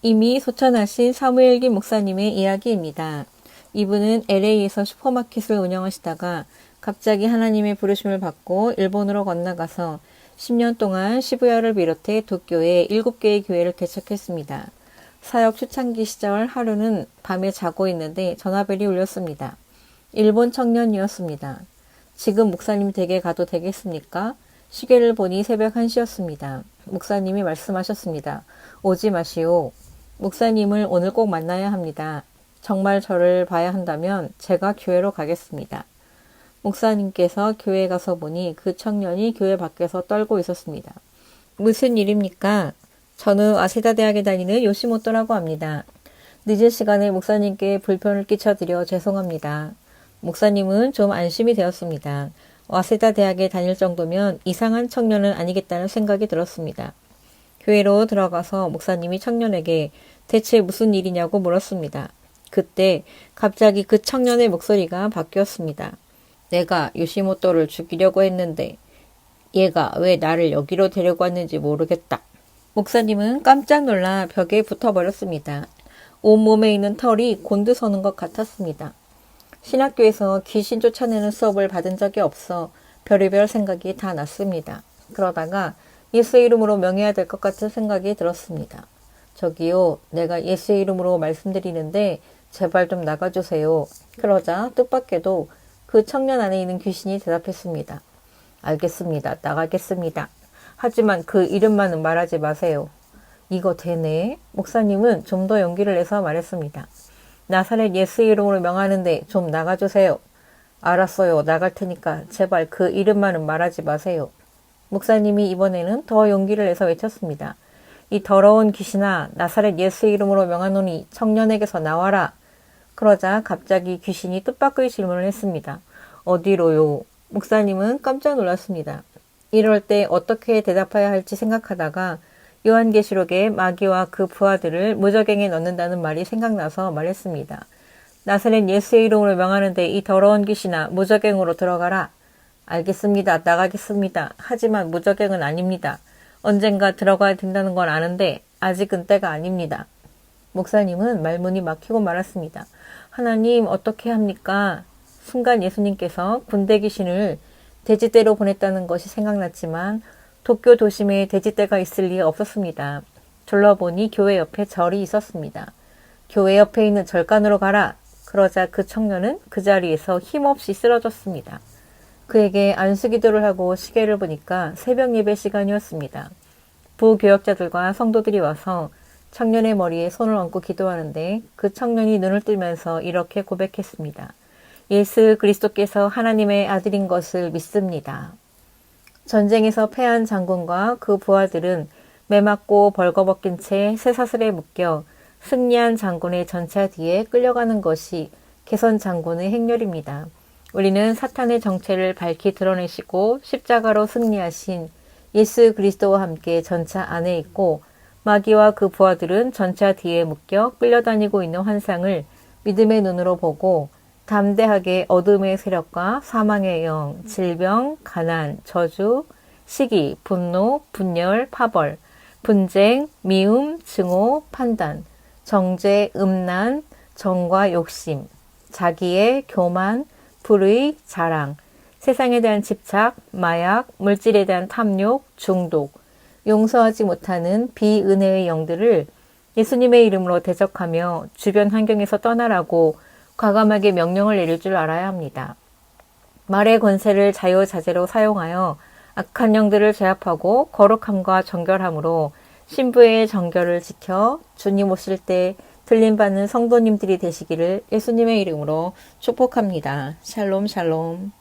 이미 소천하신 사무엘기 목사님의 이야기입니다. 이분은 LA에서 슈퍼마켓을 운영하시다가 갑자기 하나님의 부르심을 받고 일본으로 건너가서 10년 동안 시부야를 비롯해 도쿄에 7개의 교회를 개척했습니다. 사역 초창기 시절 하루는 밤에 자고 있는데 전화벨이 울렸습니다. 일본 청년이었습니다. 지금 목사님 댁에 가도 되겠습니까? 시계를 보니 새벽 1시였습니다. 목사님이 말씀하셨습니다. 오지 마시오. 목사님을 오늘 꼭 만나야 합니다. 정말 저를 봐야 한다면 제가 교회로 가겠습니다. 목사님께서 교회에 가서 보니 그 청년이 교회 밖에서 떨고 있었습니다. 무슨 일입니까? 저는 와세다 대학에 다니는 요시모토라고 합니다. 늦은 시간에 목사님께 불편을 끼쳐드려 죄송합니다. 목사님은 좀 안심이 되었습니다. 와세다 대학에 다닐 정도면 이상한 청년은 아니겠다는 생각이 들었습니다. 교회로 들어가서 목사님이 청년에게 대체 무슨 일이냐고 물었습니다. 그때 갑자기 그 청년의 목소리가 바뀌었습니다. 내가 요시모토를 죽이려고 했는데 얘가 왜 나를 여기로 데리고 왔는지 모르겠다. 목사님은 깜짝 놀라 벽에 붙어버렸습니다. 온몸에 있는 털이 곤두서는 것 같았습니다. 신학교에서 귀신 쫓아내는 수업을 받은 적이 없어 별의별 생각이 다 났습니다. 그러다가 예수의 이름으로 명해야 될 것 같은 생각이 들었습니다. 저기요, 내가 예수의 이름으로 말씀드리는데 제발 좀 나가주세요. 그러자 뜻밖에도 그 청년 안에 있는 귀신이 대답했습니다. 알겠습니다. 나가겠습니다. 하지만 그 이름만은 말하지 마세요. 이거 되네. 목사님은 좀 더 용기를 내서 말했습니다. 나사렛 예수의 이름으로 명하는데 좀 나가주세요. 알았어요. 나갈 테니까 제발 그 이름만은 말하지 마세요. 목사님이 이번에는 더 용기를 내서 외쳤습니다. 이 더러운 귀신아, 나사렛 예수의 이름으로 명하노니 청년에게서 나와라. 그러자 갑자기 귀신이 뜻밖의 질문을 했습니다. 어디로요? 목사님은 깜짝 놀랐습니다. 이럴 때 어떻게 대답해야 할지 생각하다가 요한계시록에 마귀와 그 부하들을 무저갱에 넣는다는 말이 생각나서 말했습니다. 나사렛 예수의 이름으로 명하는데 이 더러운 귀신아, 무저갱으로 들어가라. 알겠습니다. 나가겠습니다. 하지만 무저갱은 아닙니다. 언젠가 들어가야 된다는 건 아는데 아직은 때가 아닙니다. 목사님은 말문이 막히고 말았습니다. 하나님, 어떻게 합니까? 순간 예수님께서 군대 귀신을 돼지떼로 보냈다는 것이 생각났지만 도쿄 도심에 돼지떼가 있을 리 없었습니다. 둘러보니 교회 옆에 절이 있었습니다. 교회 옆에 있는 절간으로 가라. 그러자 그 청년은 그 자리에서 힘없이 쓰러졌습니다. 그에게 안수기도를 하고 시계를 보니까 새벽 예배 시간이었습니다. 부교역자들과 성도들이 와서 청년의 머리에 손을 얹고 기도하는데 그 청년이 눈을 뜨면서 이렇게 고백했습니다. 예수 그리스도께서 하나님의 아들인 것을 믿습니다. 전쟁에서 패한 장군과 그 부하들은 매맞고 벌거벗긴 채 쇠사슬에 묶여 승리한 장군의 전차 뒤에 끌려가는 것이 개선 장군의 행렬입니다. 우리는 사탄의 정체를 밝히 드러내시고 십자가로 승리하신 예수 그리스도와 함께 전차 안에 있고 마귀와 그 부하들은 전차 뒤에 묶여 끌려다니고 있는 환상을 믿음의 눈으로 보고 담대하게 어둠의 세력과 사망의 영, 질병, 가난, 저주, 시기, 분노, 분열, 파벌, 분쟁, 미움, 증오, 판단, 정죄, 음란, 정과 욕심, 자기의 교만, 불의, 자랑, 세상에 대한 집착, 마약, 물질에 대한 탐욕, 중독, 용서하지 못하는 비은혜의 영들을 예수님의 이름으로 대적하며 주변 환경에서 떠나라고 과감하게 명령을 내릴 줄 알아야 합니다. 말의 권세를 자유자재로 사용하여 악한 영들을 제압하고 거룩함과 정결함으로 신부의 정결을 지켜 주님 오실 때 들림받는 성도님들이 되시기를 예수님의 이름으로 축복합니다. 샬롬 샬롬.